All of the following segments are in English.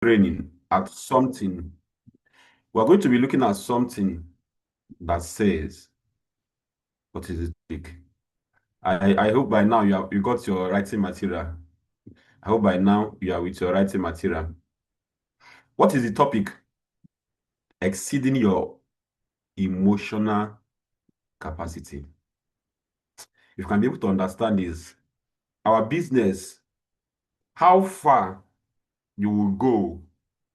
training at something. We're going to be looking at something that says, what is it? I hope by now you got your writing material. I hope by now you are with your writing material. What is the topic? Exceeding your emotional capacity. If you can be able to understand this, our business, how far you will go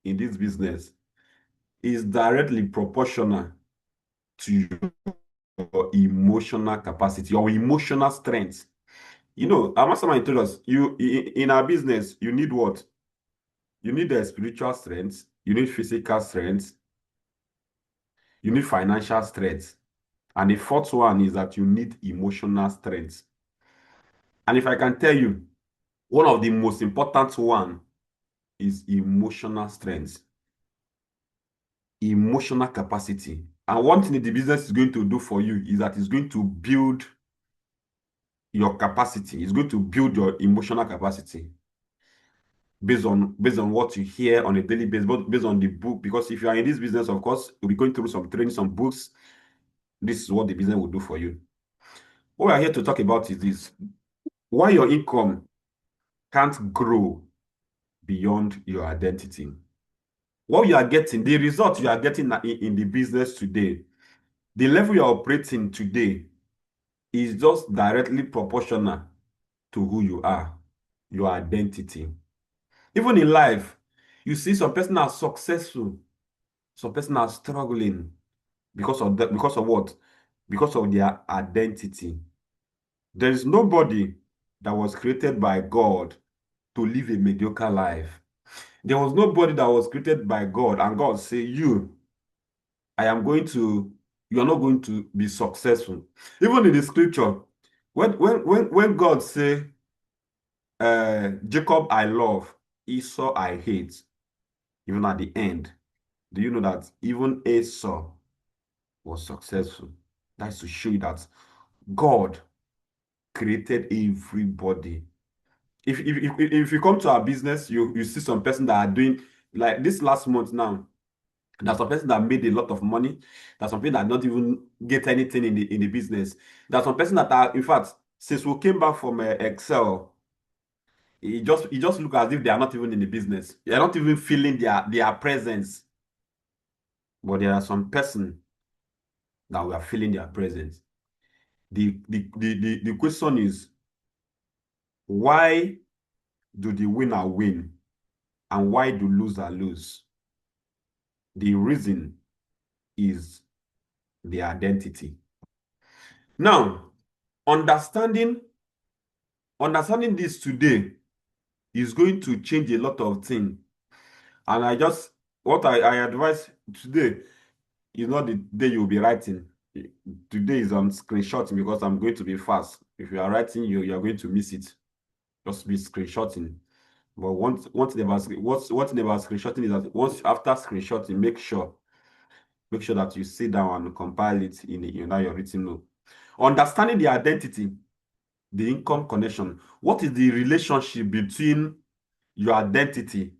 in this business is directly proportional to your emotional capacity, your emotional strength. You know, our mastermind told us, in our business, you need what? You need the spiritual strength, you need physical strength, you need financial strength. And the fourth one is that you need emotional strength. And if I can tell you, one of the most important one is emotional strength, emotional capacity. And one thing that the business is going to do for you is that it's going to build your capacity. It's going to build your emotional capacity based on what you hear on a daily basis, but based on the book. Because if you are in this business, of course, you'll be going through some training, some books. This is what the business will do for you. What we are here to talk about is this: why your income can't grow beyond your identity. What you are getting, the result you are getting in the business today, the level you are operating today is just directly proportional to who you are, your identity. Even in life, you see some person are successful, some person are struggling because of that, because of what? Because of their identity. There is nobody that was created by God to live a mediocre life. There was nobody that was created by God and God say, you are not going to be successful. Even in the scripture, when God say, Jacob I love, Esau I hate, even at the end, do you know that even Esau was successful? That's to show you that God created everybody. If you come to our business, you see some person that are doing, like this last month now, there's some person that made a lot of money. There's some people that not even get anything in the business. There's some person that are, in fact, since we came back from Excel, it just look as if they are not even in the business. They are not even feeling their presence. But there are some person that we are feeling their presence. The question is, why do the winner win and why do loser lose? The reason is the identity. Now, understanding this today is going to change a lot of things. And what I advise today is not the day you'll be writing. Today is on screenshotting because I'm going to be fast. If you are writing, you're going to miss it. Just be screenshotting. But what never screenshotting is that once after screenshotting, make sure that you sit down and compile it in your written note. Understanding the identity, the income connection. What is the relationship between your identity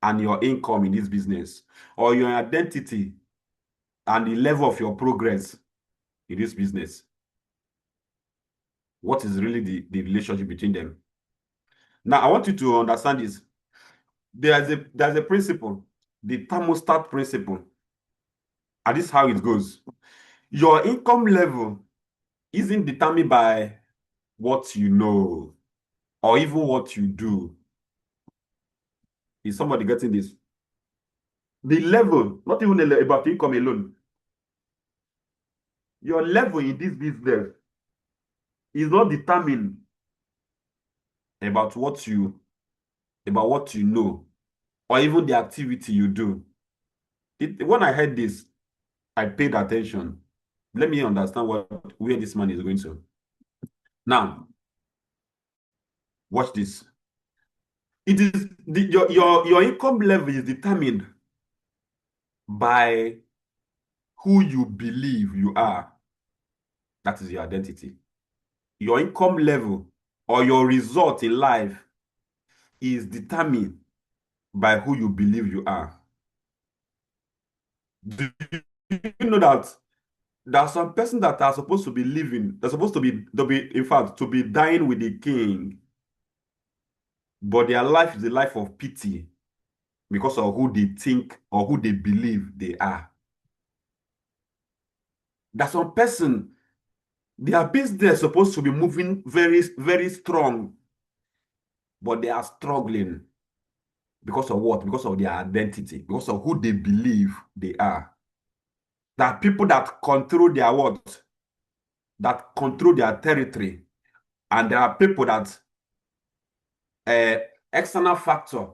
and your income in this business, or your identity and the level of your progress in this business? What is really the relationship between them? Now, I want you to understand this. There's a principle, the thermostat principle, and this is how it goes. Your income level isn't determined by what you know or even what you do. Is somebody getting this? The level, not even about income alone. Your level in this business is not determined about what you know or even the activity you do. When I heard this, I paid attention. Let me understand where this man is going to. Now, watch this. It is your income level is determined by who you believe you are. That is your identity. Your income level or your result in life is determined by who you believe you are. Do you know that there are some persons that are supposed to be living, they're supposed to be, in fact, to be dying with the king, but their life is a life of pity because of who they think or who they believe they are. There's some person, their business is supposed to be moving very, very strong, but they are struggling because of what? Because of their identity, because of who they believe they are. There are people that control their what? That control their territory. And there are people that external factor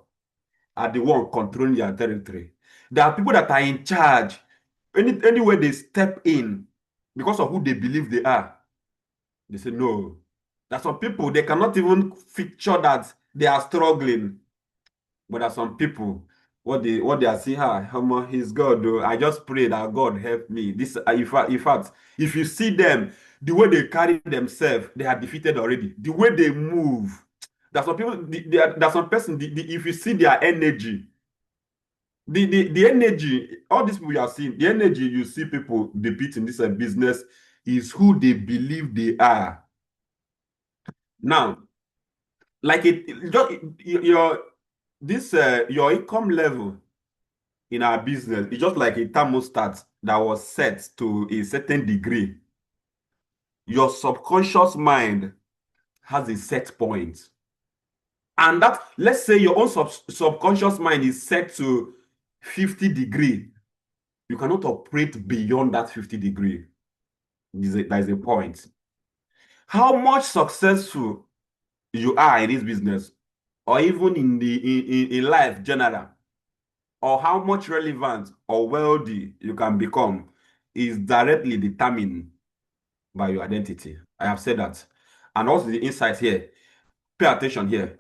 are the one controlling their territory. There are people that are in charge. Anywhere they step in, because of who they believe they are, they say no. There are some people, they cannot even feature that they are struggling. But there are some people, what they are saying, he's God though. I just pray that God help me. This in fact, if you see them, the way they carry themselves, they are defeated already. The way they move. There's some people, there's some person, if you see their energy, the energy, all these people you are seeing, the energy you see people depict in this business is who they believe they are. Now, like just your income level in our business is just like a thermostat that was set to a certain degree. Your subconscious mind has a set point. And that, let's say your own subconscious mind is set to 50 degree. You cannot operate beyond that 50 degree. That is a point. How much successful you are in this business, or even in life general, or how much relevant or wealthy you can become, is directly determined by your identity. I have said that. And also the insight here. Pay attention here.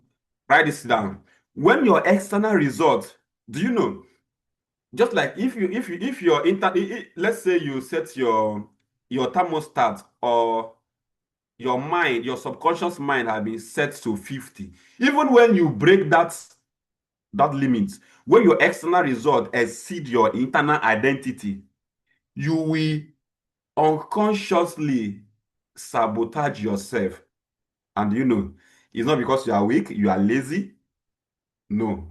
Write this down. When your external result, do you know? Just like if your let's say you set your thermostat, or your mind, your subconscious mind has been set to 50. Even when you break that limit, when your external result exceed your internal identity, you will unconsciously sabotage yourself. And it's not because you are weak, you are lazy. No.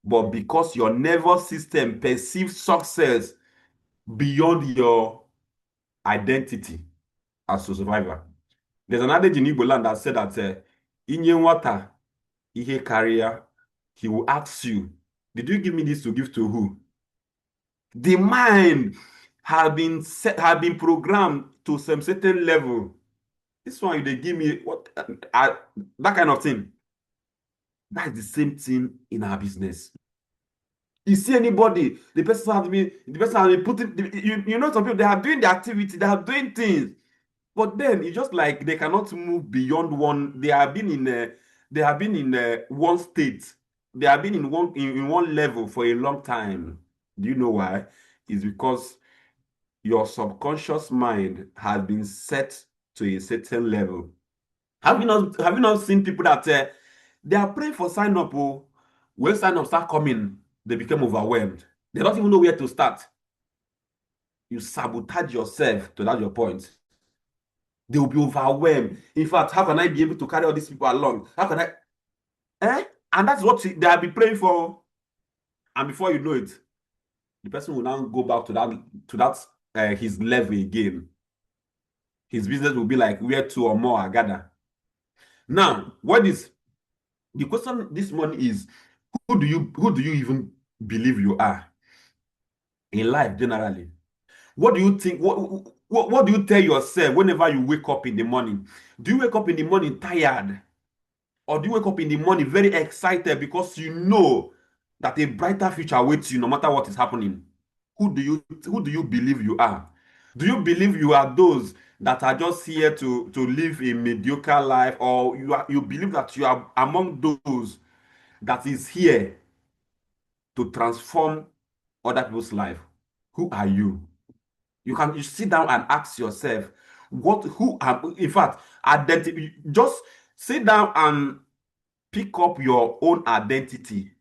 But because your nervous system perceives success beyond your identity as a survivor. There's an adage in Igbo land that said that inye nwata ihe karịa, he will ask you, did you give me this to give to who? The mind have been programmed to some certain level. This one, they give me what that kind of thing. That's the same thing in our business. You see anybody, the person has been putting, some people, they are doing the activity, they are doing things, but then it's just like they cannot move beyond one. They have been in one state. They have been in one level for a long time. Do you know why? It's because your subconscious mind has been set to a certain level. Have you not seen people that they are praying for sign up? Oh, when sign up start coming, they become overwhelmed. They don't even know where to start. You sabotage yourself to that your point. They will be overwhelmed. In fact, how can I be able to carry all these people along? How can I? And that's what they have been praying for. And before you know it, the person will now go back to that his level again. His business will be like where two or more are gathered. Now, what is the question this morning is, who do you even believe you are in life generally? What do you think? What do you tell yourself whenever you wake up in the morning? Do you wake up in the morning tired? Or do you wake up in the morning very excited because you know that a brighter future awaits you no matter what is happening? Who do you believe you are? Do you believe you are those that are just here to live a mediocre life, or you believe that you are among those that is here to transform other people's life? Who are you? You sit down and ask yourself, in fact, identify. Just sit down and pick up your own identity.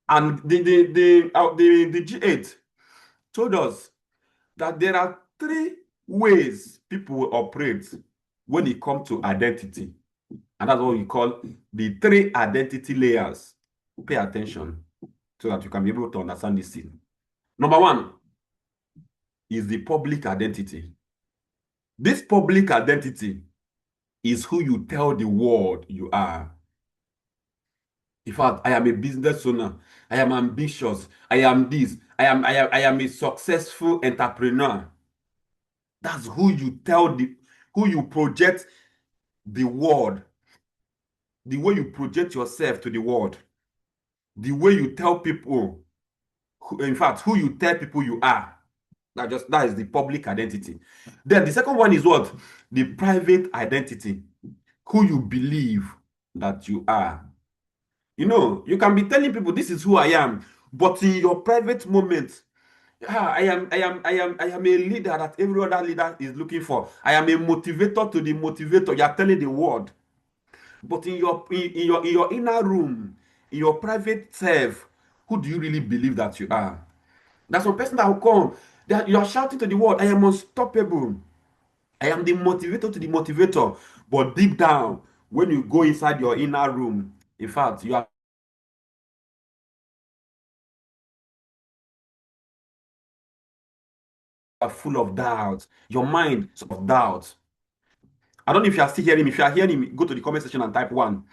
And the G8 told us that there are three ways people will operate when it comes to identity. And that's what we call the three identity layers. Pay attention so that you can be able to understand this thing. Number one is the public identity. This public identity is who you tell the world you are. In fact, I am a business owner. I am ambitious. I am this. I am a successful entrepreneur. That's who you project the world, the way you project yourself to the world, the way you tell people, in fact, who you tell people you are. That is the public identity. Then the second one is what? The private identity, who you believe that you are. You can be telling people this is who I am, but in your private moment, I am a leader that every other leader is looking for. I am a motivator to the motivator. You are telling the world. But in your inner room, in your private self, who do you really believe that you are? There's some person that will come, that you are shouting to the world, I am unstoppable. I am the motivator to the motivator. But deep down, when you go inside your inner room, in fact, you are full of doubt. Your mind is full of doubt. I don't know if you are still hearing me. If you are hearing me, go to the comment section and type one.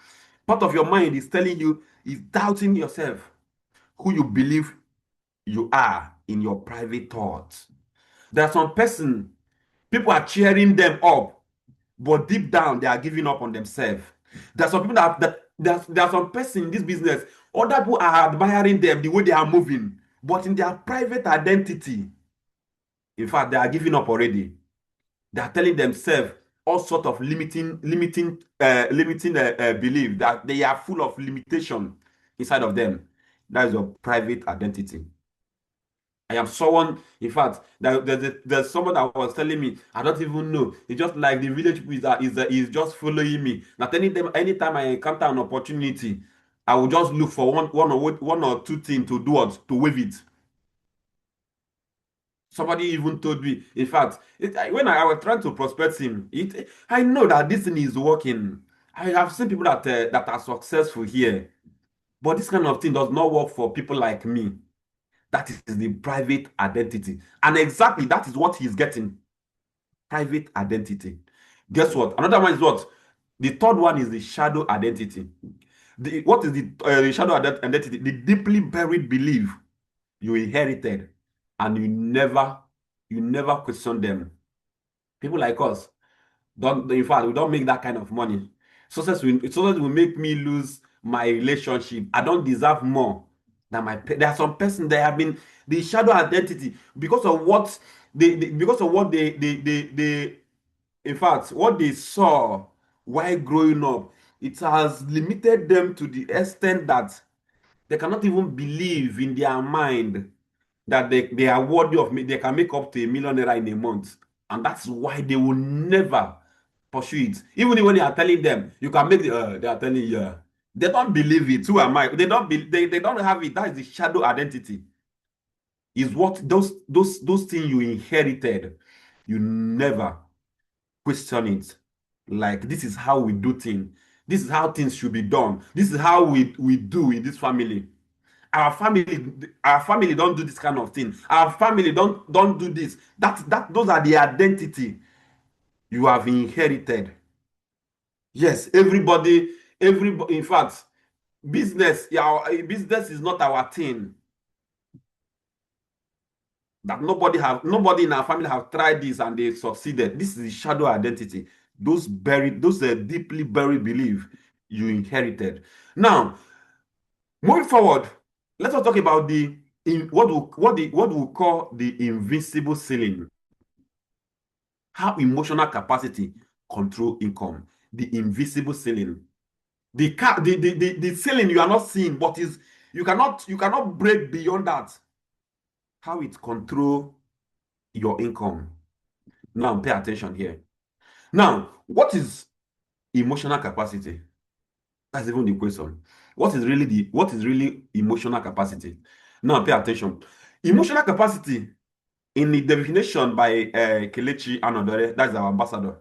Part of your mind is telling you, is doubting yourself, who you believe you are in your private thoughts. There are some person, people are cheering them up, but deep down they are giving up on themselves. There are some people there are some person in this business, other people are admiring them the way they are moving, but in their private identity, in fact, they are giving up already. They are telling themselves all sort of limiting belief, that they are full of limitation inside of them. That is your private identity. I am someone, in fact, there's someone that was telling me, I don't even know. It's just like the village people is just following me. Not anytime I encounter an opportunity, I will just look for one or two things to do, what to wave it. Somebody even told me, in fact, when I was trying to prospect him, I know that this thing is working. I have seen people that are successful here, but this kind of thing does not work for people like me. That is the private identity. And exactly that is what he's getting. Private identity. Guess what? Another one is what? The third one is the shadow identity. What is the shadow identity? The deeply buried belief you inherited and you never question them. People like us, don't in fact, we don't make that kind of money. Success will make me lose my relationship. I don't deserve more than there are some person that have been the shadow identity because of what they in fact what they saw while growing up. It has limited them to the extent that they cannot even believe in their mind that they are worthy of me. They can make up to £1 million in a month, and that's why they will never pursue it. Even when you are telling them you can make they are telling you, they don't believe it. Who am I? They don't have it. That is the shadow identity. Is what those things you inherited. You never question it. Like, this is how we do things. This is how things should be done. This is how we do in this family. Our family don't do this kind of thing. Our family don't do this. Those are the identity you have inherited. Yes, everybody, in fact, business is not our thing. That nobody in our family have tried this and they succeeded. This is the shadow identity. Those deeply buried belief you inherited. Now, moving forward, let us talk about what we call the invisible ceiling. How emotional capacity control income. The invisible ceiling. The ceiling you are not seeing, but is you cannot break beyond that. How it control your income. Now pay attention here. Now, what is emotional capacity? That's even the question. What is really emotional capacity? Now pay attention. Emotional capacity in the definition by Kelechi Anodore, that's our ambassador.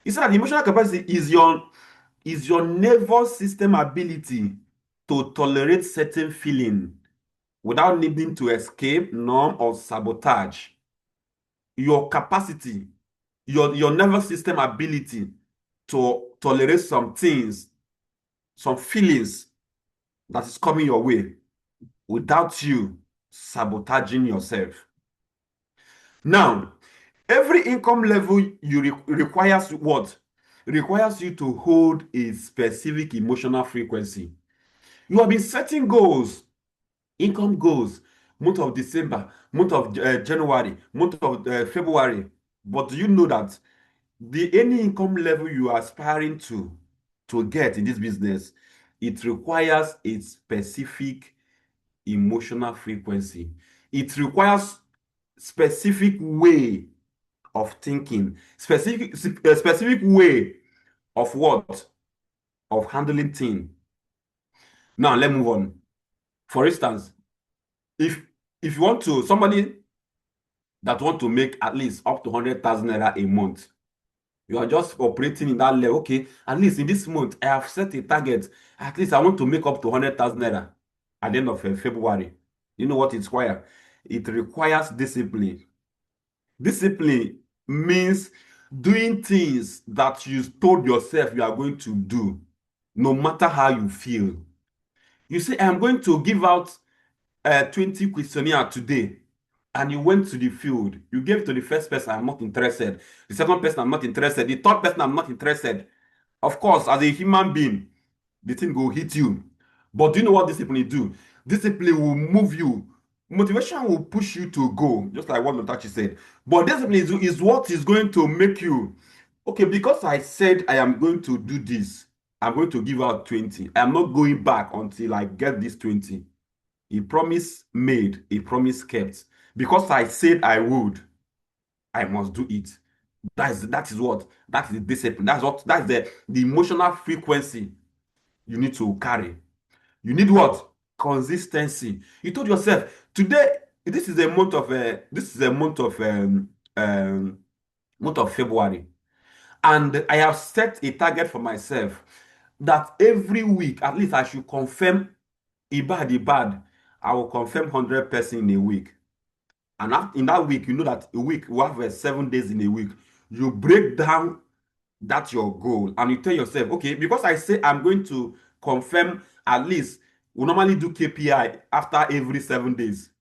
He said that emotional capacity is your nervous system ability to tolerate certain feeling without needing to escape, numb, or sabotage. Your capacity, your nervous system ability to tolerate some things, some feelings that is coming your way without you sabotaging yourself. Now, every income level requires what? Requires you to hold a specific emotional frequency. You have been setting goals, income goals, month of December, month of January, month of February. But do you know that any income level you are aspiring to get in this business, it requires a specific emotional frequency. It requires specific way of thinking, specific way of what? Of handling things. Now let's move on. For instance, if you want to somebody that want to make at least up to 100,000 naira a month, you are just operating in that level. Okay, at least in this month I have set a target. At least I want to make up to 100,000 naira at the end of February. You know what it requires? It requires discipline. Discipline means doing things that you told yourself you are going to do, no matter how you feel. You say, I'm going to give out 20 questionnaire today, and you went to the field. You gave to the first person, I'm not interested. The second person, I'm not interested. The third person, I'm not interested. Of course, as a human being, the thing will hit you. But do you know what discipline do? Discipline will move you. Motivation will push you to go, just like what Notachi said. But discipline is what is going to make you, okay, because I said I am going to do this, I'm going to give out 20. I'm not going back until I get this 20. A promise made, a promise kept. Because I said I would, I must do it. That is what? That is the discipline. That's the emotional frequency you need to carry. You need what? Consistency. You told yourself today. This is a month of February, and I have set a target for myself that every week at least I should confirm ibad. I will confirm 100 person in a week, and in that week, you know that a week we have 7 days in a week. You break down that's your goal, and you tell yourself, okay, because I say I'm going to confirm at least, we normally do KPI after every 7 days.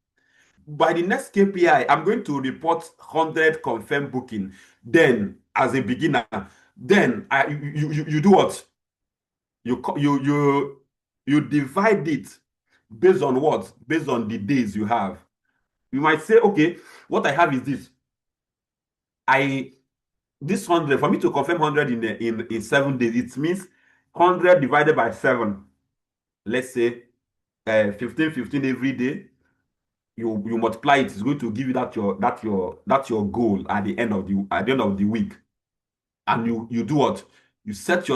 By the next KPI, I'm going to report 100 confirmed booking. Then as a beginner, then you do what? You divide it based on what? Based on the days you have. You might say, okay, what I have is this. This 100, for me to confirm 100 in 7 days, it means 100 divided by 7. Let's say 15 every day. You multiply it, it's going to give you that your goal at the end of the week. And you do what? You give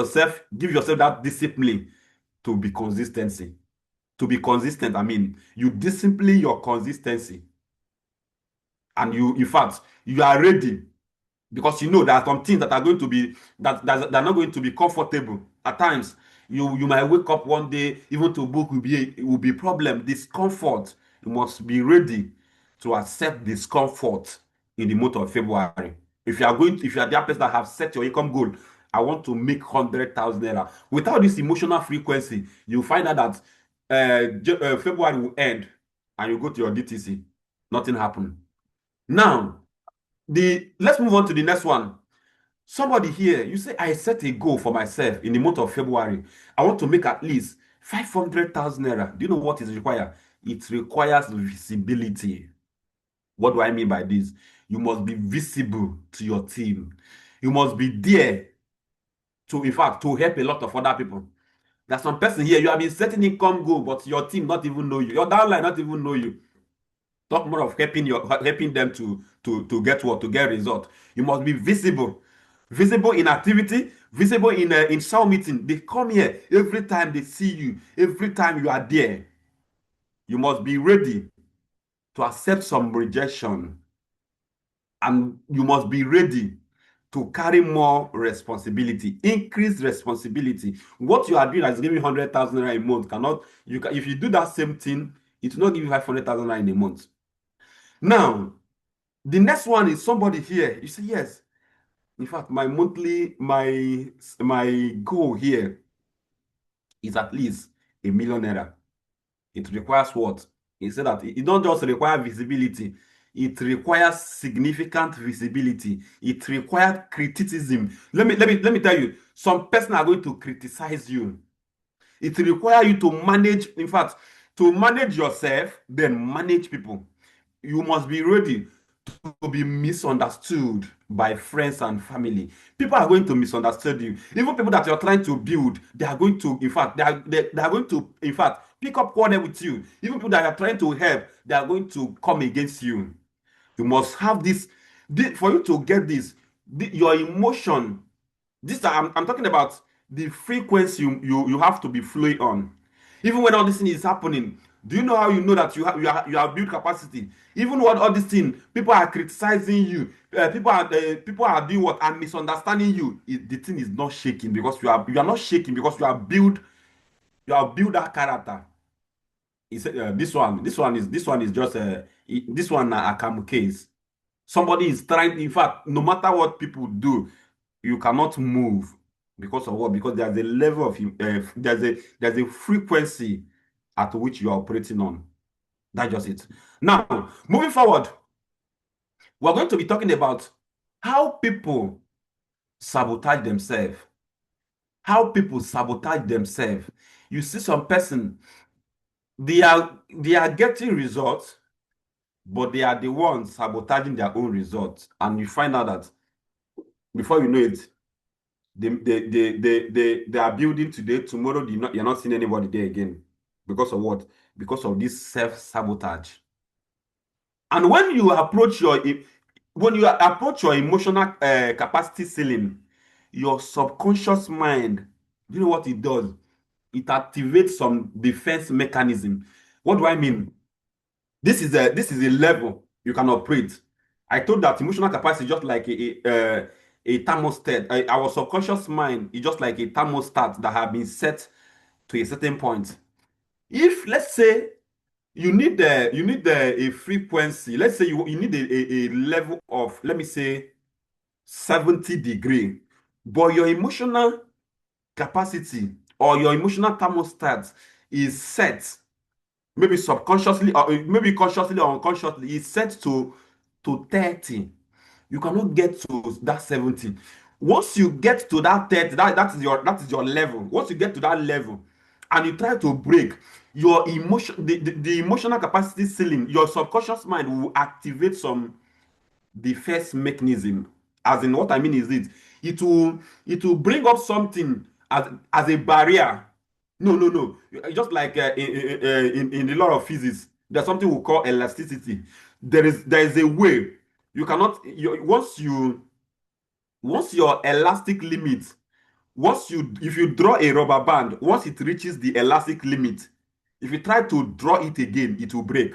yourself that discipline to be consistency. To be consistent, I mean, you discipline your consistency. And in fact, you are ready, because you know there are some things that are going to be that are not going to be comfortable at times. You might wake up one day, even to book will be problem. Discomfort. You must be ready to accept discomfort in the month of February. If you are that person that have set your income goal, I want to make 100,000 naira. Without this emotional frequency, you find out that February will end, and you go to your DTC, nothing happened. Now, let's move on to the next one. Somebody here, you say, I set a goal for myself in the month of February. I want to make at least 500,000 naira. Do you know what is required? It requires visibility. What do I mean by this? You must be visible to your team. You must be there in fact, to help a lot of other people. There's some person here, you have been setting income goal, but your team not even know you. Your downline not even know you. Talk more of helping them to get result. You must be visible in activity, Visible in cell meeting. They come here every time they see you, every time you are there. You must be ready to accept some rejection, and you must be ready to carry more responsibility, increase responsibility. What you are doing is giving 100,000 naira a month cannot, you can, if you do that same thing, it will not give you 500,000 naira in a month. Now, the next one is somebody here. You say, yes, in fact, my goal here is at least a 1 million naira. It requires what? He said that it don't just require visibility, it requires significant visibility. It requires criticism. Let me tell you, some person are going to criticize you. It requires you to manage, in fact, to manage yourself, then manage people. You must be ready to be misunderstood by friends and family. People are going to misunderstand you. Even people that you're trying to build, they are going to, in fact, they are going to, in fact, pick up quarrel with you. Even people that are trying to help, they are going to come against you. You must have this for you to get this, your emotion. This I'm talking about the frequency you have to be flowing on. Even when all this thing is happening, do you know how you know that you have built capacity? Even when all this thing, people are criticizing you, people are doing what and misunderstanding you. The thing is not shaking because you are not shaking because you have built that character. He said this one is just this one a Akamu case. Somebody is trying, in fact, no matter what people do, you cannot move because of what? Because there's a level of there's a frequency at which you are operating on. That's just it. Now, moving forward, we're going to be talking about how people sabotage themselves. How people sabotage themselves. You see some person, they are getting results, but they are the ones sabotaging their own results. And you find out that before you know it, they are building today. Tomorrow, you're not seeing anybody there again. Because of what? Because of this self-sabotage. And when you approach your emotional capacity ceiling, your subconscious mind, you know what it does? It activates some defense mechanism. What do I mean? This is a level you can operate. I told that emotional capacity is just like a thermostat. Our subconscious mind is just like a thermostat that have been set to a certain point. If let's say you need a frequency, let's say you need a level of, let me say, 70 degree, but your emotional capacity or your emotional thermostat is set, maybe subconsciously or maybe consciously or unconsciously, is set to 30. You cannot get to that 70. Once you get to that 30, that is your level. Once you get to that level and you try to break your the emotional capacity ceiling, your subconscious mind will activate some defense mechanism. As in, what I mean is it will bring up something as a barrier. No, no, no. Just like in the law of physics, there's something we call elasticity. There is a way you cannot once your elastic limit, if you draw a rubber band, once it reaches the elastic limit, if you try to draw it again, it will break.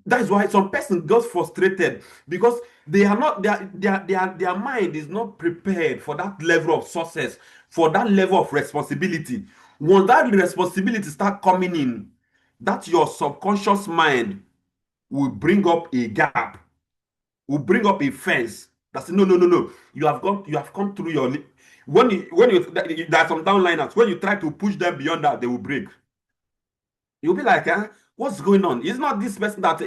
That is why some person gets frustrated because they are not their mind is not prepared for that level of success, for that level of responsibility. Once that responsibility start coming in, that your subconscious mind will bring up a gap, will bring up a fence. That's no, no, no, no. You have come through your there are some downliners. When you try to push them beyond that, they will break. You'll be like, what's going on? It's not this person that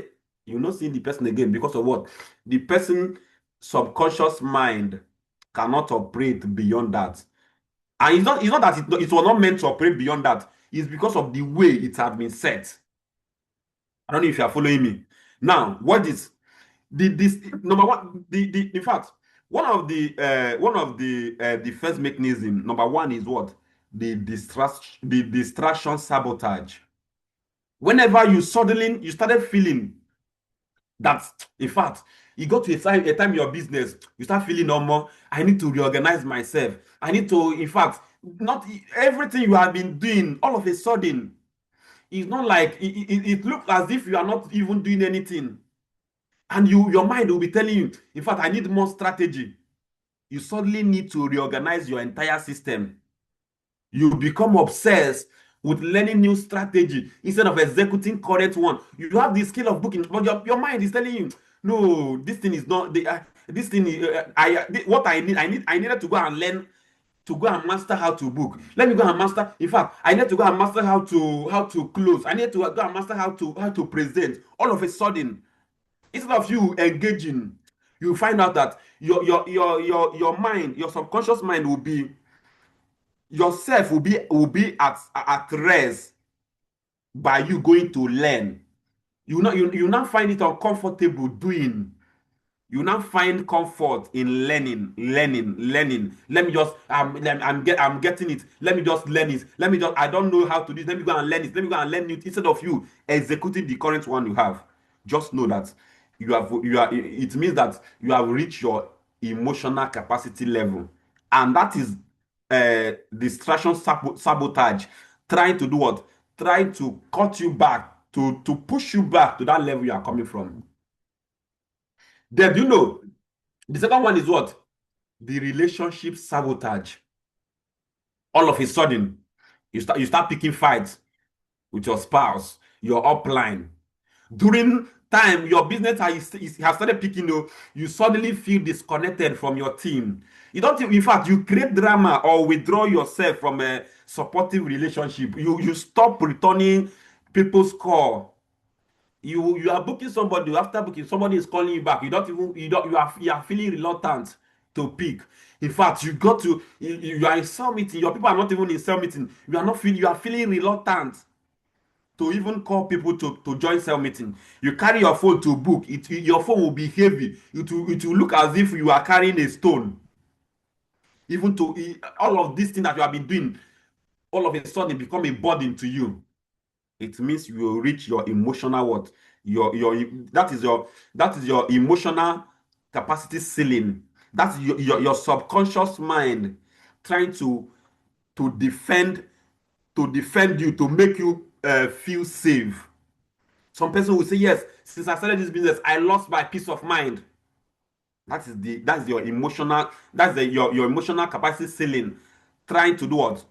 you're not seeing the person again because of what? The person subconscious mind cannot operate beyond that. And it's not that it was not meant to operate beyond that. It's because of the way it had been set. I don't know if you are following me. Now, what is this number one? In fact, one of the defense mechanism, number one, is what? The distraction sabotage. Whenever you started feeling that, in fact, You got to a time in your business, you start feeling normal. I need to reorganize myself. I need to, in fact, not everything you have been doing, all of a sudden, it's not like it looks as if you are not even doing anything. And your mind will be telling you, in fact, I need more strategy. You suddenly need to reorganize your entire system. You become obsessed with learning new strategy instead of executing correct one. You have the skill of booking, but your mind is telling you, no, this thing is not the this thing. What I needed to go and learn, to go and master how to book. Let me go and master. In fact, I need to go and master how to close. I need to go and master how to present. All of a sudden, instead of you engaging, you find out that your mind, your subconscious mind will be, yourself will be at rest by you going to learn. You now find it uncomfortable doing. You now find comfort in learning. Let me just I'm getting it. Let me just learn it. Let me just I don't know how to do it. Let me go and learn it. Let me go and learn it instead of you executing the current one you have. Just know that it means that you have reached your emotional capacity level, and that is distraction, sabotage, trying to do what? Trying to cut you back, to push you back to that level you are coming from. Then you know the second one is what? The relationship sabotage. All of a sudden, you start picking fights with your spouse, your upline. During time your business has started picking up, you suddenly feel disconnected from your team. You don't, in fact, you create drama or withdraw yourself from a supportive relationship. You stop returning people's call. You are booking somebody, after booking somebody is calling you back, you don't even you are feeling reluctant to pick. In fact, you are in cell meeting, your people are not even in cell meeting, you are feeling reluctant to even call people to join cell meeting. You carry your phone to book it, your phone will be heavy. It will look as if you are carrying a stone. Even to all of these things that you have been doing, all of a sudden become a burden to you. It means you will reach your emotional what? Your that is your emotional capacity ceiling. That's your subconscious mind trying to defend to defend you, to make you feel safe. Some person will say, yes, since I started this business, I lost my peace of mind. That's your emotional, your emotional capacity ceiling, trying to do what?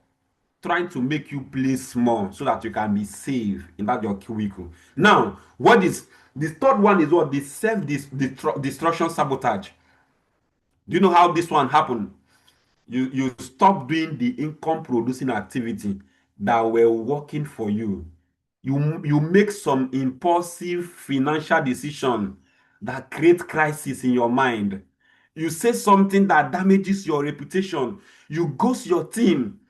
Trying to make you play small so that you can be safe in that your cubicle. Now, what is the third one is what? The self destruction sabotage. Do you know how this one happened? You stop doing the income producing activity that were working for you. You make some impulsive financial decision that create crisis in your mind. You say something that damages your reputation. You ghost your team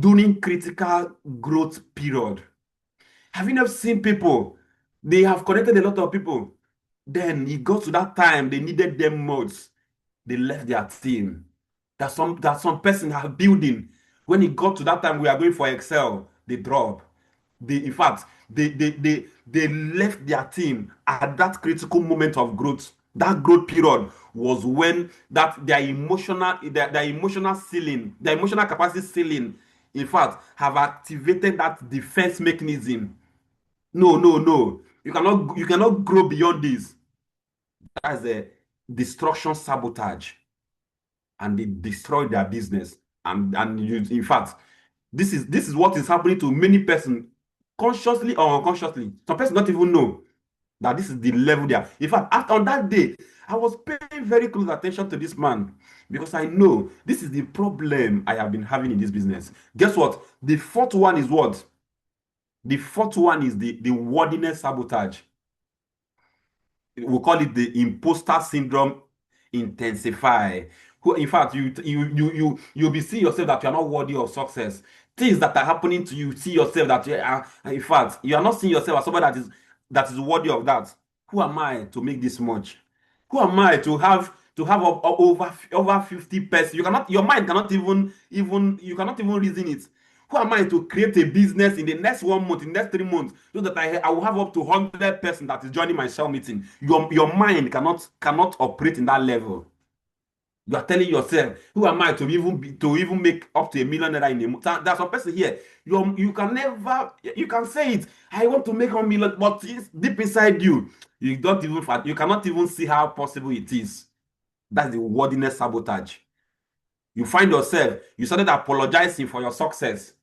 during critical growth period. Have you never seen people? They have connected a lot of people. Then it got to that time they needed them most. They left their team. That some person have building. When it got to that time we are going for Excel, they drop. In fact, they left their team at that critical moment of growth. That growth period was when their emotional ceiling, their emotional capacity ceiling, in fact, have activated that defense mechanism. No, no, no. You cannot grow beyond this. That's a destruction sabotage, and they destroy their business. And in fact, this is what is happening to many persons, consciously or unconsciously. Some persons don't even know that this is the level they are. In fact, after on that day, I was paying very close attention to this man because I know this is the problem I have been having in this business. Guess what? The fourth one is what? The fourth one is the wordiness sabotage. We call it the imposter syndrome intensify. Who, in fact, you'll be seeing yourself that you are not worthy of success. Things that are happening to you, see yourself that you are, in fact, you are not seeing yourself as somebody that is worthy of that. Who am I to make this much? Who am I to have over 50 person? You cannot, your mind cannot even you cannot even reason it. Who am I to create a business in the next 1 month, in the next 3 months, so that I will have up to 100 person that is joining my cell meeting? Your mind cannot operate in that level. You are telling yourself, who am I to even make up to $1 million in a month? There's some person here. You can never, you can say it. I want to make $1 million, but it's deep inside you. You cannot even see how possible it is. That's the worthiness sabotage. You find yourself, you started apologizing for your success.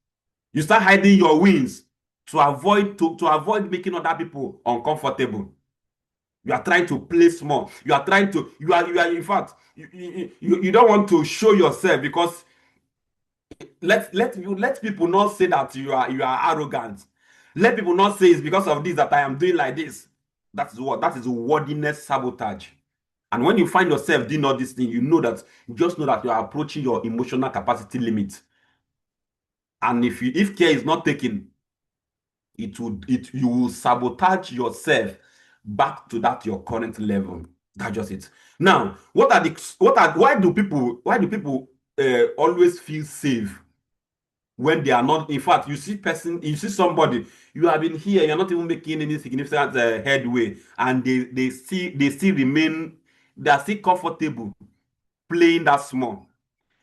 You start hiding your wins to avoid making other people uncomfortable. You are trying to play small. You are trying to, you are in fact, you don't want to show yourself, because let people not say that you are arrogant. Let people not say it's because of this that I am doing like this. That is worthiness sabotage. And when you find yourself doing all these things, just know that you are approaching your emotional capacity limit. And if care is not taken, you will sabotage yourself back to that your current level. That's just it. Now, why do people always feel safe when they are not? In fact, you see somebody, you have been here, you're not even making any significant headway, and they are still comfortable playing that small.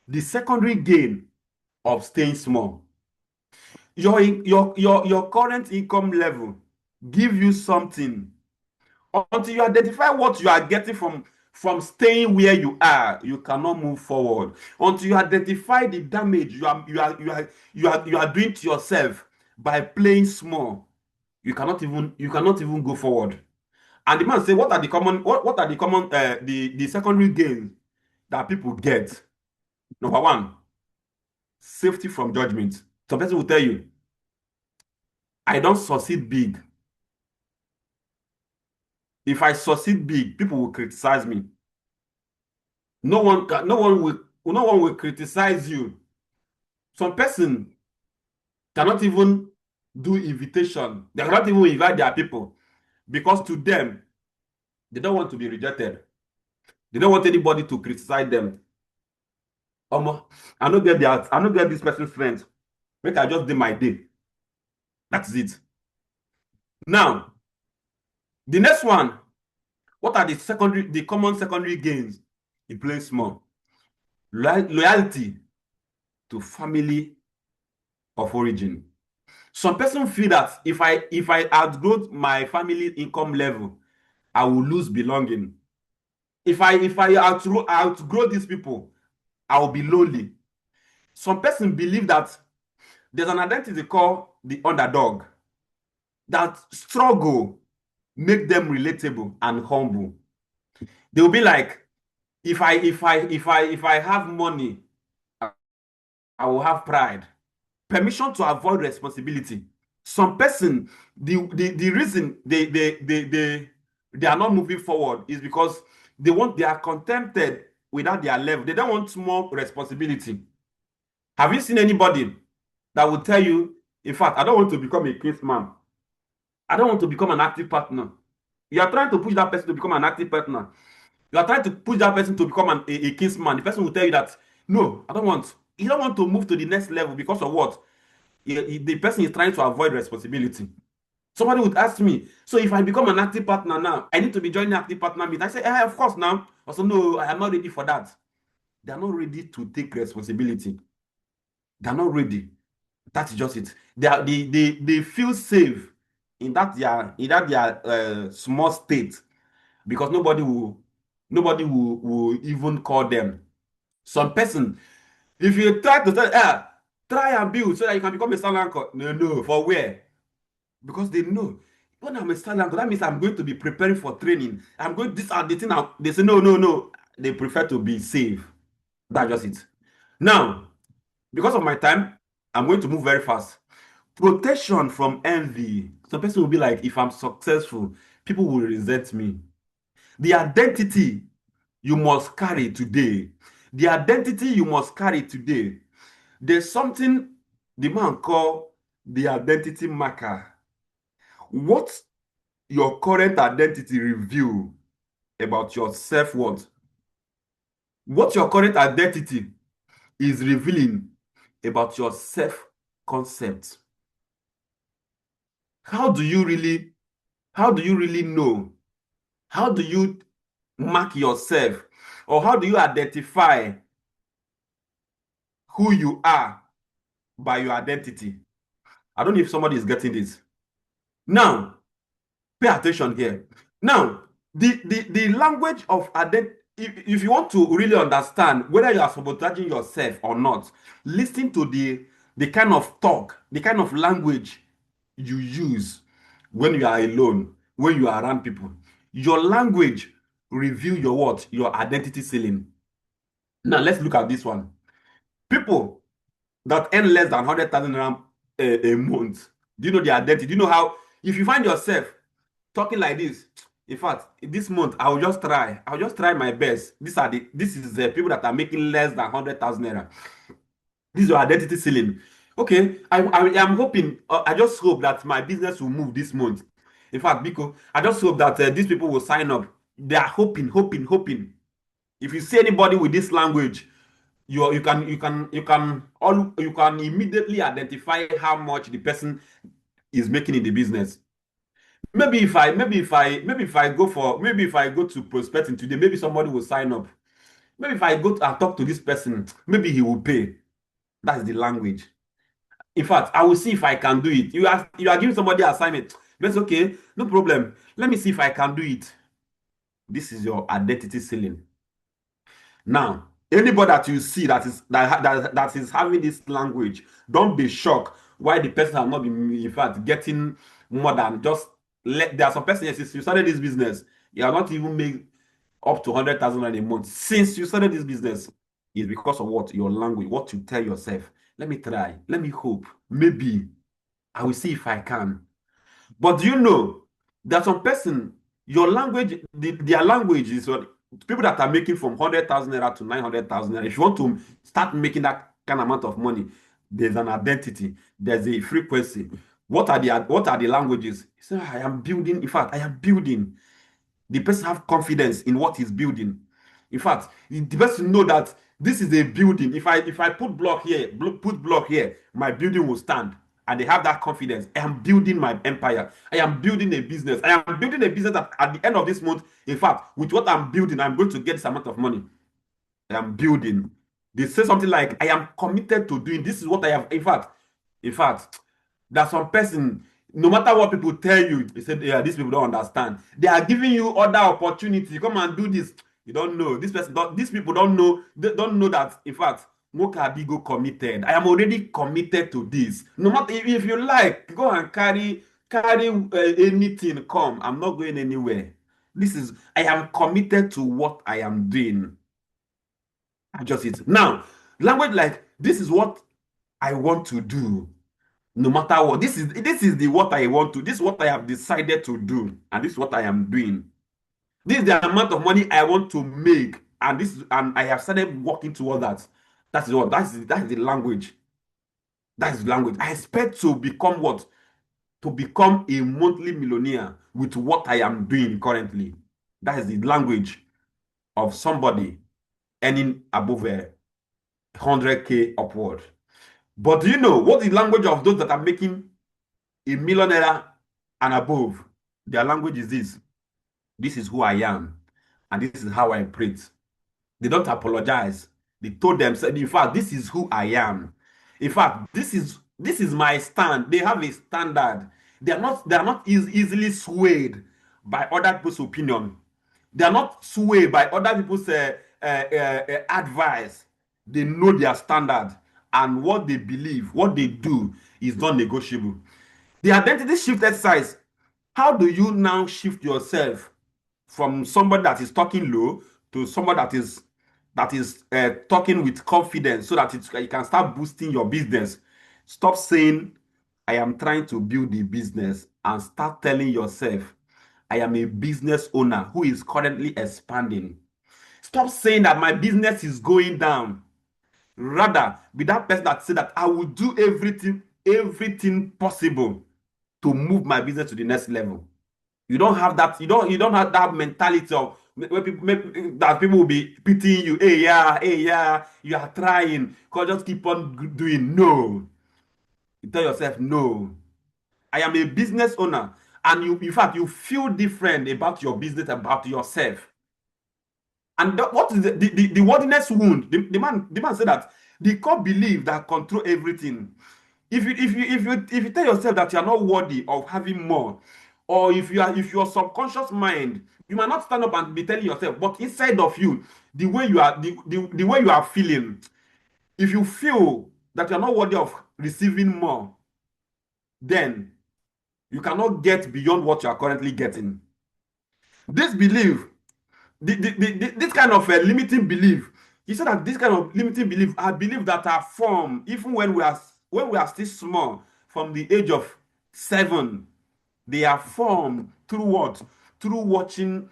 The secondary gain of staying small, your current income level give you something. Until you identify what you are getting from staying where you are, you cannot move forward. Until you identify the damage you are doing to yourself by playing small, you cannot even go forward. And the man say, what are the secondary gains that people get? Number one, safety from judgment. Some person will tell you, I don't succeed big. If I succeed big, people will criticize me. No one will criticize you. Some person cannot even do invitation. They cannot even invite their people, because to them, they don't want to be rejected. They don't want anybody to criticize them. I don't get this person's friends. Make I just do my day. That's it. Now, the next one, what are the common secondary gains in playing small? Loyalty to family of origin. Some person feel that if I outgrow my family income level, I will lose belonging. If I outgrow these people, I will be lonely. Some person believe that there's an identity called the underdog, that struggle make them relatable and humble. They will be like, if I have money, I will have pride. Permission to avoid responsibility. Some person, the reason they are not moving forward is because they are contented without their level. They don't want more responsibility. Have you seen anybody that will tell you, in fact, I don't want to become a case man. I don't want to become an active partner. You are trying to push that person to become an active partner. You are trying to push that person to become a case man. The person will tell you that, no, I don't want. You don't want to move to the next level because of what? The person is trying to avoid responsibility. Somebody would ask me, so if I become an active partner now, I need to be joining active partner meet. I say, of course now. Also, no, I am not ready for that. They are not ready to take responsibility. They are not ready. That's just it. They feel safe in that their small state, because nobody will even call them. Some person, if you try to say, try and build so that you can become a silent anchor. No, for where? Because they know, when I'm a silent anchor, that means I'm going to be preparing for training. I'm going this and the thing. They say, no. They prefer to be safe. That's just it. Now, because of my time, I'm going to move very fast. Protection from envy. Some person will be like, if I'm successful, people will resent me. The identity you must carry today. The identity you must carry today. There's something the man call the identity marker. What your current identity reveal about your self-worth? What your current identity is revealing about your self concept. How do you really know? How do you mark yourself? Or how do you identify who you are by your identity? I don't know if somebody is getting this. Now, pay attention here. Now, the language of identity, if you want to really understand whether you are sabotaging yourself or not, listen to the kind of talk, the kind of language you use when you are alone, when you are around people. Your language reveal your what? Your identity ceiling. Now, let's look at this one. People that earn less than 100,000 naira a month, do you know the identity? Do you know how, if you find yourself talking like this, in fact, this month I'll just try my best. This is the people that are making less than 100,000 naira. This is your identity ceiling. Okay, I am hoping, I just hope that my business will move this month. In fact, because I just hope that these people will sign up. They are hoping. If you see anybody with this language, you can immediately identify how much the person is making in the business. Maybe if I go to prospecting today, maybe somebody will sign up. Maybe if I go and talk to this person, maybe he will pay. That's the language. In fact, I will see if I can do it. You are giving somebody an assignment. That's okay, no problem. Let me see if I can do it. This is your identity ceiling. Now, anybody that you see that is having this language, don't be shocked why the person has not been, in fact, getting more than just. There are some persons, since you started this business, you have not even made up to 100,000 a month. Since you started this business, is because of what? Your language, what you tell yourself. Let me try, let me hope, maybe I will see if I can. But do you know that some person, your language, their language is what people that are making from 100,000 naira to 900,000 naira. If you want to start making that kind of amount of money, there's an identity, there's a frequency. What are the languages? You say, I am building. In fact, I am building. The person have confidence in what he's building. In fact, the person know that this is a building. If I put block here, my building will stand. And they have that confidence. I am building my empire. I am building a business. I am building a business that at the end of this month, in fact, with what I'm building, I'm going to get this amount of money. I am building. They say something like, I am committed to doing this is what I have. In fact, there's some person, no matter what people tell you, they say, yeah, these people don't understand. They are giving you other opportunities. Come and do this. You don't know. These people don't know. They don't know that, in fact, Mokabigo committed. I am already committed to this. No matter if you like, go and carry anything. Come. I'm not going anywhere. I am committed to what I am doing. Just it. Now, language like this is what I want to do. No matter what, this is the what I want to. This is what I have decided to do, and this is what I am doing. This is the amount of money I want to make, and I have started working towards that. That's the language. That is the language. I expect to become what? To become a monthly millionaire with what I am doing currently. That is the language of somebody earning above 100K upward. But do you know what the language of those that are making a millionaire and above? Their language is this. This is who I am, and this is how I operate. They don't apologize. They told themselves, in fact, this is who I am. In fact, this is my stand. They have a standard. They are not easily swayed by other people's opinion. They are not swayed by other people's advice. They know their standard, and what they believe, what they do is not negotiable. The identity shift exercise. How do you now shift yourself from somebody that is talking low to somebody that is talking with confidence, so that you can start boosting your business? Stop saying, I am trying to build a business, and start telling yourself, I am a business owner who is currently expanding. Stop saying that my business is going down. Rather, be that person that said that I will do everything possible to move my business to the next level. You don't have that. You don't have that mentality of that people will be pitying you. Hey yeah, you are trying. Cause just keep on doing. No, You tell yourself, no, I am a business owner. And you, in fact, you feel different about your business, about yourself. And what is the worthiness wound? The man said that the core belief that control everything. If you tell yourself that you are not worthy of having more, or if your subconscious mind, you might not stand up and be telling yourself, but inside of you, the way you are, the way you are feeling, if you feel that you are not worthy of receiving more, then you cannot get beyond what you are currently getting. This belief, this kind of limiting belief, you said that this kind of limiting belief are beliefs that are formed even when we are still small, from the age of 7. They are formed through what? Through watching,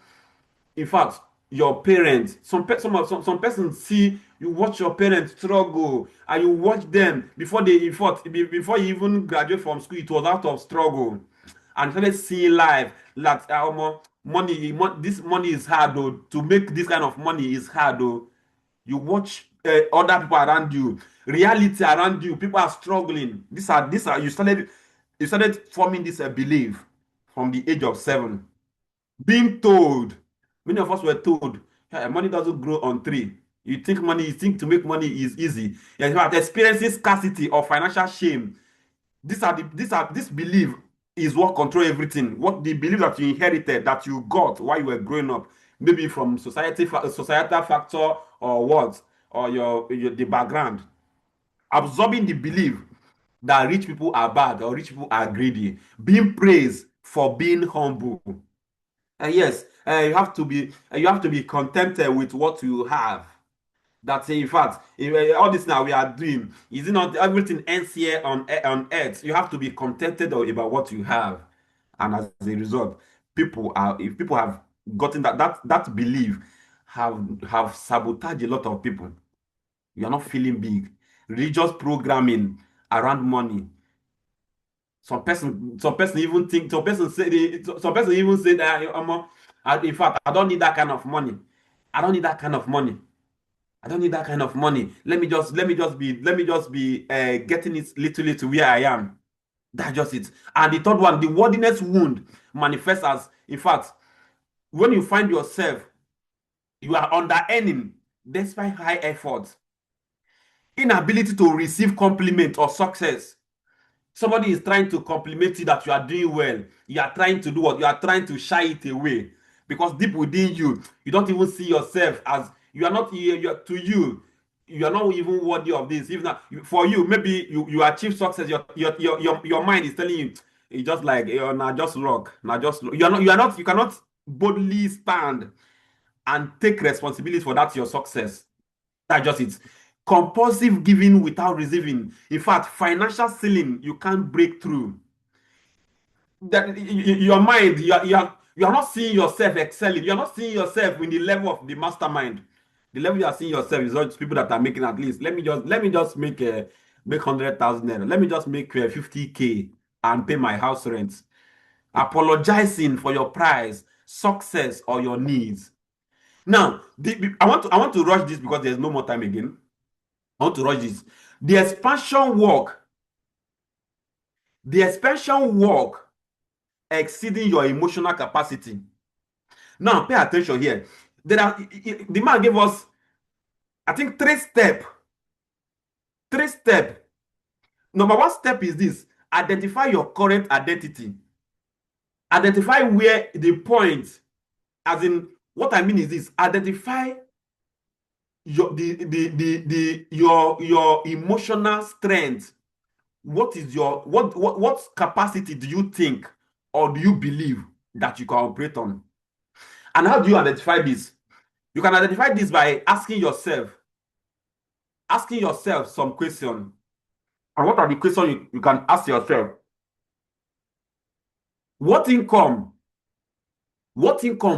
in fact, your parents. Some persons see you watch your parents struggle, and you watch them before they, in fact, before you even graduate from school, it was out of struggle. And you started seeing life that this money is hard though. To make this kind of money is hard though. You watch other people around you, reality around you, people are struggling. These are you started forming this belief from the age of 7. Being told, many of us were told, "Hey, money doesn't grow on tree. You think to make money is easy." In fact, experiencing scarcity or financial shame, this belief is what control everything. What the belief that you inherited, that you got while you were growing up, maybe from societal factor, or what, or the background, absorbing the belief that rich people are bad or rich people are greedy, being praised for being humble. And yes, you have to be contented with what you have. That's, in fact, all this now we are doing, is it not everything ends here on earth? You have to be contented about what you have. And as a result, if people have gotten that belief, have sabotaged a lot of people. You are not feeling big. Religious programming around money. Some person even think, some person even say that, in fact, I don't need that kind of money. I don't need that kind of money. I don't need that kind of money. Let me just be getting it little to where I am. That's just it. And the third one, the worthiness wound manifests as, in fact, when you find yourself, you are under earning despite high effort, inability to receive compliment or success. Somebody is trying to compliment you that you are doing well. You are trying to do what? You are trying to shy it away, because deep within you, you don't even see yourself as, you are not, to you, you are not even worthy of this. Even for you, maybe you achieve success. Your mind is telling you, it's just like, now just luck, now just luck. You cannot boldly stand and take responsibility for that your success. That's just it. Compulsive giving without receiving. In fact, financial ceiling you can't break through. That your mind, you are not seeing yourself excelling. You are not seeing yourself in the level of the mastermind. The level you are seeing yourself is all people that are making, at least, let me just make 100,000 naira. Let me just make 50K and pay my house rent. Apologizing for your price, success, or your needs. Now, I want to rush this because there's no more time again. I want to rush this. The expansion work, the expansion work exceeding your emotional capacity. Now, pay attention here. The man gave us, I think, 3 steps. 3 steps. Number 1 step is this: identify your current identity. Identify where the point, as in, what I mean is this: identify your emotional strength. What capacity do you think, or do you believe, that you can operate on? And how do you identify this? You can identify this by asking yourself some question. And what are the questions you can ask yourself? What income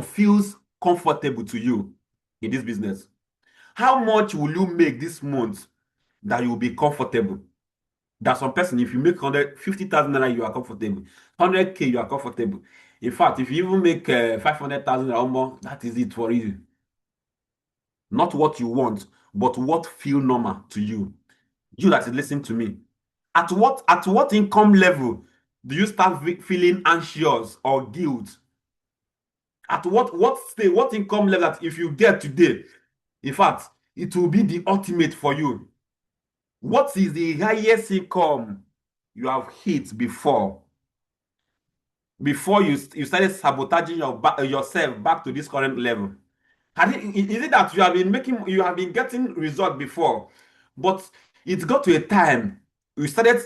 feels comfortable to you in this business? How much will you make this month that you will be comfortable? That some person, if you make 150,000 naira, you are comfortable. 100K, you are comfortable. In fact, if you even make 500,000 or more, that is it for you. Not what you want, but what feel normal to you. You that is listening to me. At what income level do you start feeling anxious or guilt? At what state, what income level that if you get today, in fact, it will be the ultimate for you? What is the highest income you have hit before you started sabotaging yourself back to this current level? Is it that you have been getting result before, but it got to a time you started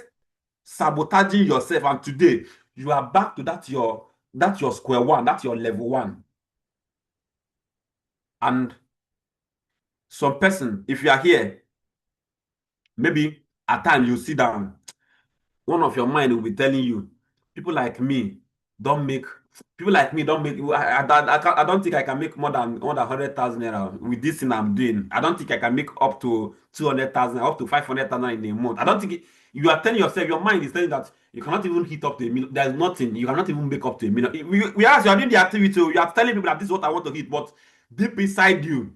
sabotaging yourself, and today you are back to that your square one, that's your level one. And some person, if you are here, maybe at times you sit down, one of your mind will be telling you, people like me don't make people like me don't make I don't think I can make more than 100,000 naira with this thing I'm doing. I don't think I can make up to 200,000, up to 500,000 in a month. I don't think you are telling yourself, your mind is telling that you cannot even hit up to a million. There's nothing you cannot even make up to a million. We ask, you are doing the activity, you are telling people that this is what I want to hit, but deep inside you,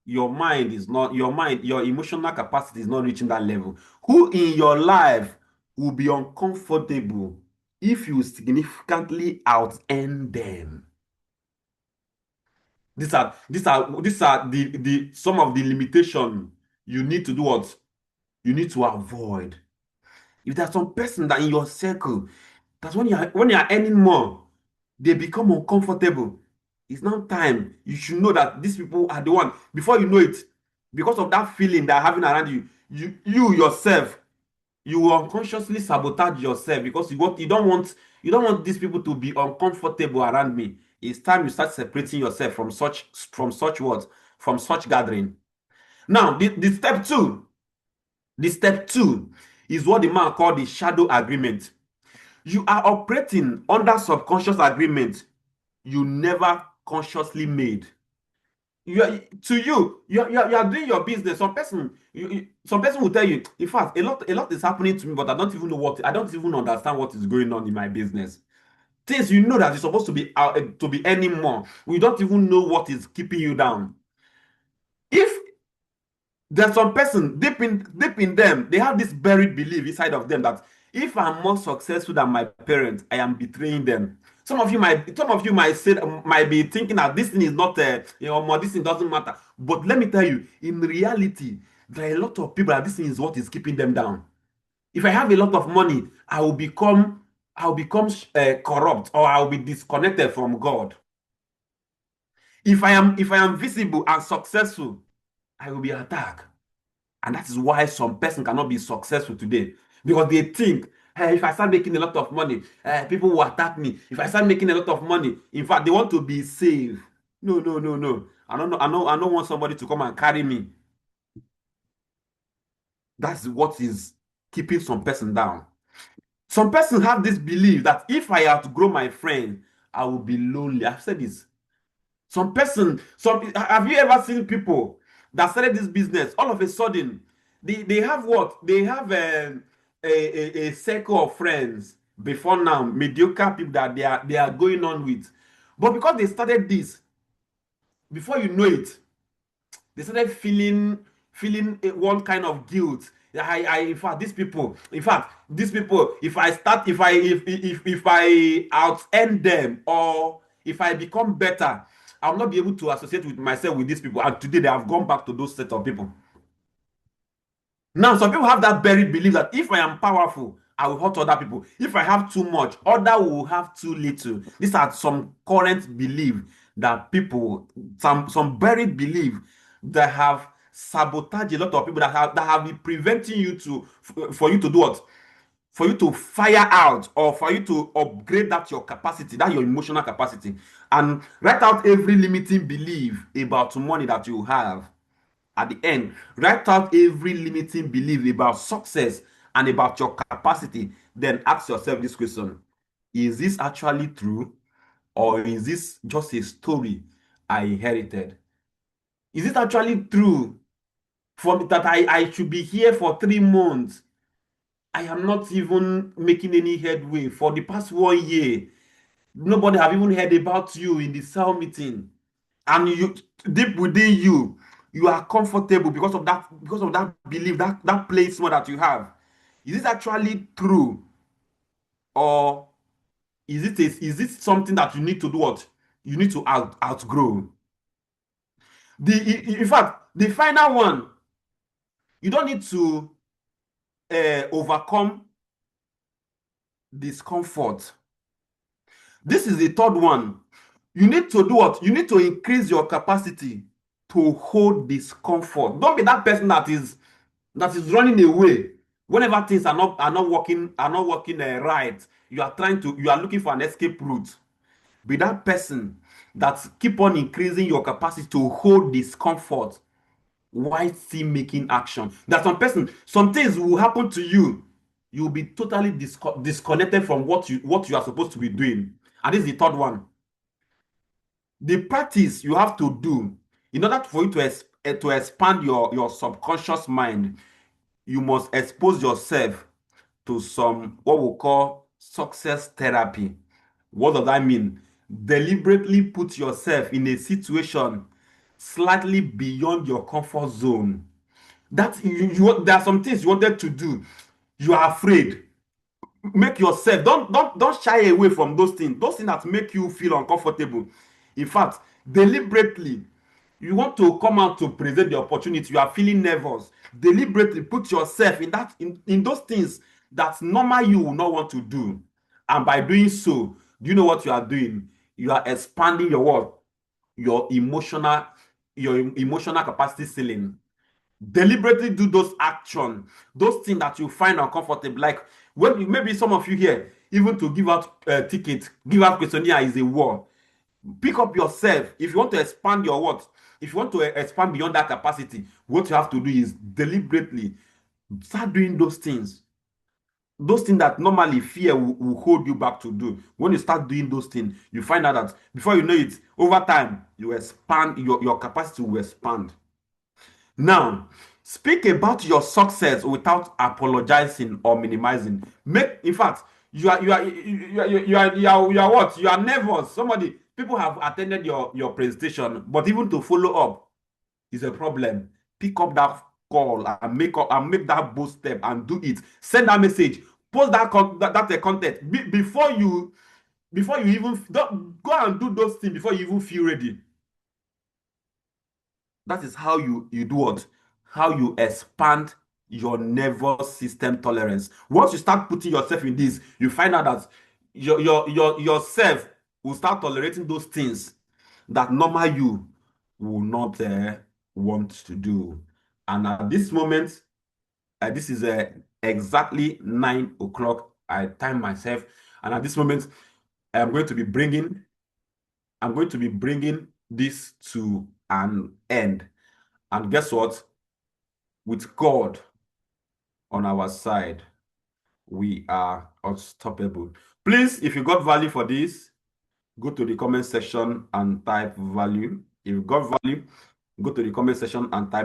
your emotional capacity is not reaching that level. Who in your life will be uncomfortable if you significantly out earn them? These are the some of the limitation you need to do what you need to avoid. If there's some person that in your circle, that's when you are earning more, they become uncomfortable. It's now time you should know that these people are the one. Before you know it, because of that feeling they're having around you, you yourself, you will unconsciously sabotage yourself, because you don't want these people to be uncomfortable around me. It's time you start separating yourself from such what from such gathering. Now, the step two is what the man called the shadow agreement. You are operating under subconscious agreement you never consciously made. You are doing your business. Some person will tell you, in fact, a lot is happening to me, but I don't even understand what is going on in my business. Things you know that you're supposed to be earning more, we don't even know what is keeping you down. If there's some person deep in them, they have this buried belief inside of them that if I'm more successful than my parents, I am betraying them. Some of you might be thinking that this thing is not more, this thing doesn't matter. But let me tell you, in reality, there are a lot of people that this thing is what is keeping them down. If I have a lot of money, I will become corrupt, or I will be disconnected from God. If I am visible and successful, I will be attacked. And that is why some person cannot be successful today, because they think, hey, if I start making a lot of money, people will attack me. If I start making a lot of money, in fact, they want to be safe. No, no, no, no. I don't know. I don't want somebody to come and carry me. That's what is keeping some person down. Some person have this belief that if I outgrow my friend, I will be lonely. I've said this. Have you ever seen people that started this business, all of a sudden they have what? They have a circle of friends before now, mediocre people that they are going on with. But because they started this, before you know it, they started feeling one kind of guilt. These people, if I start, if I out end them, or if I become better, I'll not be able to associate with myself with these people. And today they have gone back to those set of people. Now, some people have that buried belief that if I am powerful, I will hurt other people. If I have too much, other will have too little. These are some current belief that people, some buried belief that have sabotaged a lot of people, that have been preventing you for you to do what? For you to fire out, or for you to upgrade that your capacity, that your emotional capacity, and write out every limiting belief about money that you have. At the end, write out every limiting belief about success and about your capacity. Then ask yourself this question: is this actually true, or is this just a story I inherited? Is it actually true for that I should be here for 3 months? I am not even making any headway for the past 1 year. Nobody have even heard about you in the cell meeting, and you, deep within you, you are comfortable because of that belief, that placement that you have. Is it actually true, or is it something that you need to do what? You need to outgrow. In fact, the final one, you don't need to overcome discomfort. This is the third one. You need to do what? You need to increase your capacity to hold discomfort. Don't be that person that is running away whenever things are not working right. You are looking for an escape route. Be that person that keep on increasing your capacity to hold discomfort while still making action. That some things will happen to you. You'll be totally disconnected from what you are supposed to be doing. And this is the third one. The practice you have to do in order for you to expand your subconscious mind, you must expose yourself to some what we call success therapy. What does that mean? Deliberately put yourself in a situation slightly beyond your comfort zone. There are some things you wanted to do, you are afraid. Make yourself, don't shy away from those things that make you feel uncomfortable. In fact, deliberately, you want to come out to present the opportunity, you are feeling nervous, deliberately put yourself in those things that normal you will not want to do. And by doing so, do you know what you are doing? You are expanding your what? Your emotional capacity ceiling. Deliberately do those actions, those things that you find uncomfortable. Like maybe some of you here, even to give out tickets, give out questionnaire is a war. Pick up yourself. If you want to expand your what? If you want to expand beyond that capacity, what you have to do is deliberately start doing those things. Those things that normally fear will hold you back to do. When you start doing those things, you find out that before you know it, over time, you expand, your capacity will expand. Now, speak about your success without apologizing or minimizing. In fact, you are what? You are nervous. People have attended your presentation, but even to follow up is a problem. Pick up that call and make that bold step and do it. Send that message. Post that content before you even go and do those things before you even feel ready. That is how you do what? How you expand your nervous system tolerance. Once you start putting yourself in this, you find out that yourself will start tolerating those things that normal you will not want to do. And at this moment, this is exactly 9 o'clock. I time myself, and at this moment, I'm going to be bringing this to an end. And guess what? With God on our side, we are unstoppable. Please, if you got value for this, go to the comment section and type value. If you got value, go to the comment section and type